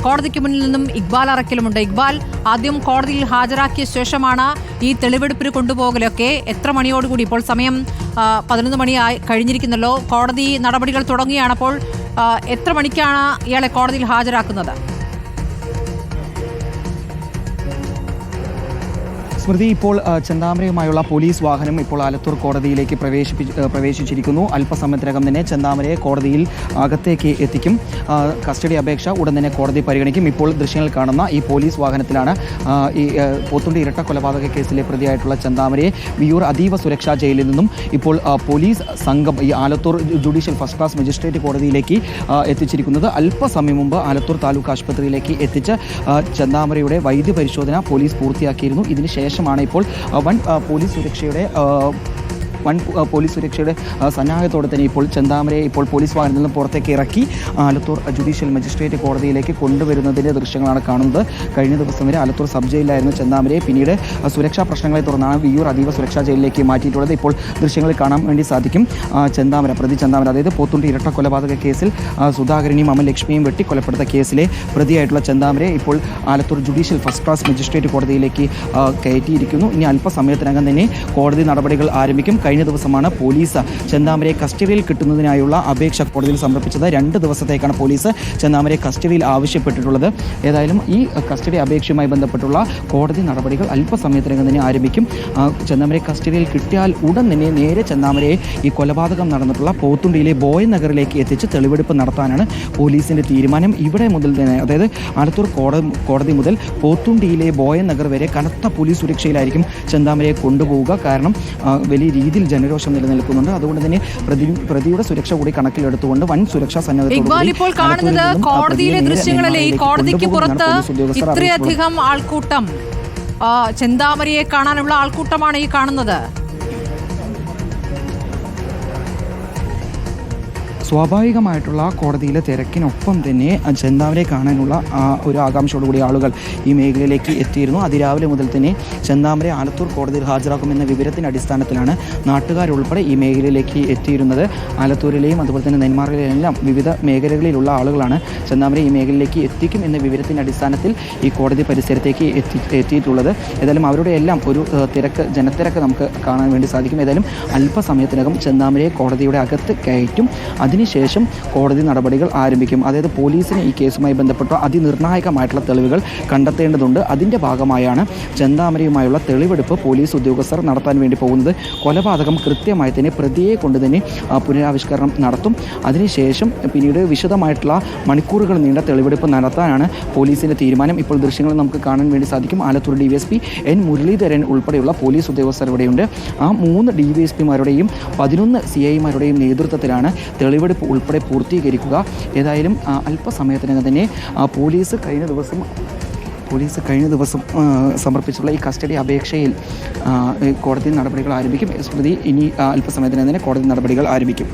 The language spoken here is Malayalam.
കോടതിക്ക് മുന്നിൽ നിന്നും ഇക്ബാൽ അറക്കലുമുണ്ട്. ഇക്ബാൽ, ആദ്യം കോടതിയിൽ ഹാജരാക്കിയ ശേഷമാണ് ഈ തെളിവെടുപ്പിന് കൊണ്ടുപോകലൊക്കെ. എത്ര മണിയോടുകൂടി, ഇപ്പോൾ സമയം 11 മണി കഴിഞ്ഞിരിക്കുന്നല്ലോ, കോടതി നടപടികൾ തുടങ്ങുകയാണ്. അപ്പോൾ എത്ര മണിക്കാണ് ഇയാളെ കോടതിയിൽ ഹാജരാക്കുന്നത്? സ്മൃതി, ഇപ്പോൾ ചെന്താമരയുമായുള്ള പോലീസ് വാഹനം ഇപ്പോൾ ആലത്തൂർ കോടതിയിലേക്ക് പ്രവേശിച്ചിരിക്കുന്നു. അല്പസമയത്തിനകം തന്നെ ചെന്താമരയെ കോടതിയിൽ അകത്തേക്ക് എത്തിക്കും. കസ്റ്റഡി അപേക്ഷ ഉടൻ തന്നെ കോടതി പരിഗണിക്കും. ഇപ്പോൾ ദൃശ്യങ്ങൾ കാണുന്ന ഈ പോലീസ് വാഹനത്തിലാണ് ഈ പോത്തുണ്ടി ഇരട്ട കൊലപാതക കേസിലെ പ്രതിയായിട്ടുള്ള ചെന്താമരയെ വിയൂർ അതീവ സുരക്ഷാ ജയിലിൽ നിന്നും ഇപ്പോൾ പോലീസ് സംഘം ഈ Alathur judicial first class magistrate കോടതിയിലേക്ക് എത്തിച്ചിരിക്കുന്നത്. അല്പസമയം മുമ്പ് ആലത്തൂർ താലൂക്ക് ആശുപത്രിയിലേക്ക് എത്തിച്ച് ചെന്താമരയുടെ വൈദ്യപരിശോധന പോലീസ് പൂർത്തിയാക്കിയിരുന്നു. ഇതിനുശേഷമാണ് ഇപ്പോൾ വൻ പോലീസ് സുരക്ഷയുടെ സന്നാഹത്തോടെ തന്നെ ഇപ്പോൾ ചെന്താമരയെ ഇപ്പോൾ പോലീസ് വാഹനത്തിൽ നിന്ന് പുറത്തേക്ക് ഇറക്കി ആലത്തൂർ ജുഡീഷ്യൽ മജിസ്ട്രേറ്റ് കോടതിയിലേക്ക് കൊണ്ടുവരുന്നതിൻ്റെ ദൃശ്യങ്ങളാണ് കാണുന്നത്. കഴിഞ്ഞ ദിവസം വരെ ആലത്തൂർ സബ് ജയിലിലായിരുന്നു ചെന്താമരയെ. പിന്നീട് സുരക്ഷാ പ്രശ്നങ്ങളെ തുടർന്നാണ് വിയൂർ അതീവ സുരക്ഷാ ജയിലിലേക്ക് മാറ്റിയിട്ടുള്ളത്. ഇപ്പോൾ ദൃശ്യങ്ങളിൽ കാണാൻ വേണ്ടി സാധിക്കും പ്രതി ചെന്താമര, അതായത് പോത്തുണ്ടി ഇരട്ട കൊലപാതക കേസിൽ സുധാകരനെയും അമലക്ഷ്മിയും വെട്ടിക്കൊലപ്പെടുത്ത കേസിലെ പ്രതിയായിട്ടുള്ള ചെന്താമരയെ ഇപ്പോൾ Alathur judicial first class magistrate കോടതിയിലേക്ക് കയറ്റിയിരിക്കുന്നു. ഇനി അല്പസമയത്തിനകം തന്നെ കോടതി നടപടികൾ ആരംഭിക്കും. കഴിഞ്ഞ ദിവസമാണ് പോലീസ് ചെന്താമരയെ കസ്റ്റഡിയിൽ കിട്ടുന്നതിനായുള്ള അപേക്ഷ കോടതിയിൽ സമർപ്പിച്ചത്. 2 ദിവസത്തേക്കാണ് പോലീസ് ചെന്താമരയെ കസ്റ്റഡിയിൽ ആവശ്യപ്പെട്ടിട്ടുള്ളത്. ഏതായാലും ഈ കസ്റ്റഡി അപേക്ഷയുമായി ബന്ധപ്പെട്ടുള്ള കോടതി നടപടികൾ അല്പസമയത്തിനകം തന്നെ ആരംഭിക്കും. ചെന്താമരയെ കസ്റ്റഡിയിൽ കിട്ടിയാൽ ഉടൻ തന്നെ നേരെ ചെന്താമരയെ ഈ കൊലപാതകം നടന്നിട്ടുള്ള പോത്തുണ്ടിയിലെ ബോയ് നഗറിലേക്ക് എത്തിച്ച് തെളിവെടുപ്പ് നടത്താനാണ് പോലീസിൻ്റെ തീരുമാനം. ഇവിടെ മുതൽ തന്നെ, അതായത് ആലത്തൂർ കോടതി മുതൽ പോത്തുണ്ടിയിലെ ബോയ് നഗർ വരെ കനത്ത പോലീസ് സുരക്ഷയിലായിരിക്കും ചെന്താമരയെ കൊണ്ടുപോവുക. കാരണം വലിയ രീതിയിൽ ജനരോഷം നിലനിൽക്കുന്നുണ്ട്. അതുകൊണ്ട് തന്നെ പ്രതിയുടെ സുരക്ഷ കൂടി കണക്കിലെടുത്തുകൊണ്ട് വൻ സുരക്ഷാ സന്നദ്ധതയോടെ ഇപ്പോൾ കാണുന്നത് കോടതിയിലെ ദൃശ്യങ്ങളല്ലേ. ഈ കോടതിക്ക് പുറത്ത് ഇത്രയധികം ആൾക്കൂട്ടം, ചെന്താമരയെ കാണാനുള്ള ആൾക്കൂട്ടമാണ് ഈ കാണുന്നത്. സ്വാഭാവികമായിട്ടുള്ള കോടതിയിലെ തിരക്കിനൊപ്പം തന്നെ ചെന്താമരയെ കാണാനുള്ള ഒരു ആകാംക്ഷയോടുകൂടി ആളുകൾ ഈ മേഖലയിലേക്ക് എത്തിയിരുന്നു. അതിരാവിലെ മുതൽ തന്നെ ചെന്താമരയെ ആലത്തൂർ കോടതിയിൽ ഹാജരാക്കുമെന്ന വിവരത്തിൻ്റെ അടിസ്ഥാനത്തിലാണ് നാട്ടുകാരുൾപ്പെടെ ഈ മേഖലയിലേക്ക് എത്തിയിരുന്നത്. ആലത്തൂരിലെയും അതുപോലെ തന്നെ നെന്മാറയിലെല്ലാം വിവിധ മേഖലകളിലുള്ള ആളുകളാണ് ചെന്താമരയെ ഈ മേഖലയിലേക്ക് എത്തിക്കും എന്ന വിവരത്തിൻ്റെ അടിസ്ഥാനത്തിൽ ഈ കോടതി പരിസരത്തേക്ക് എത്തിയിട്ടുള്ളത്. ഏതായാലും അവരുടെ എല്ലാം ഒരു ജനത്തിരക്ക് നമുക്ക് കാണാൻ വേണ്ടി സാധിക്കും. ഏതായാലും അല്പസമയത്തിനകം ചെന്താമരയെ കോടതിയുടെ അകത്ത് കയറ്റും. അതിനുശേഷം കോടതി നടപടികൾ ആരംഭിക്കും. അതായത് പോലീസിന് ഈ കേസുമായി ബന്ധപ്പെട്ട അതിനിർണായകമായിട്ടുള്ള തെളിവുകൾ കണ്ടെത്തേണ്ടതുണ്ട്. അതിൻ്റെ ഭാഗമായാണ് ചെന്താമരയുമായുള്ള തെളിവെടുപ്പ് പോലീസ് ഉദ്യോഗസ്ഥർ നടത്താൻ വേണ്ടി പോകുന്നത്. കൊലപാതകം കൃത്യമായി തന്നെ പ്രതിയെ കൊണ്ട് തന്നെ പുനരാവിഷ്കരണം നടത്തും. അതിനുശേഷം പിന്നീട് വിശദമായിട്ടുള്ള മണിക്കൂറുകൾ നീണ്ട തെളിവെടുപ്പ് നടത്താനാണ് പോലീസിൻ്റെ തീരുമാനം. ഇപ്പോൾ ദൃശ്യങ്ങൾ നമുക്ക് കാണാൻ വേണ്ടി സാധിക്കും. ആലത്തൂർ DYSP N മുരളീധരൻ ഉൾപ്പെടെയുള്ള പോലീസ് ഉദ്യോഗസ്ഥർ ഇവിടെയുണ്ട്. ആ 3 DYSPമാരുടെയും 11 CIമാരുടെയും നേതൃത്വത്തിലാണ് തെളിവെടുപ്പ് ഉൾപ്പെടെ പൂർത്തീകരിക്കുക. ഏതായാലും അല്പസമയത്തിനകം തന്നെ പോലീസ് കഴിഞ്ഞ ദിവസം സമർപ്പിച്ചിട്ടുള്ള ഈ കസ്റ്റഡി അപേക്ഷയിൽ കോടതി നടപടികൾ ആരംഭിക്കും. സ്മൃതി, ഇനി അല്പസമയത്തിനകം തന്നെ കോടതി നടപടികൾ ആരംഭിക്കും.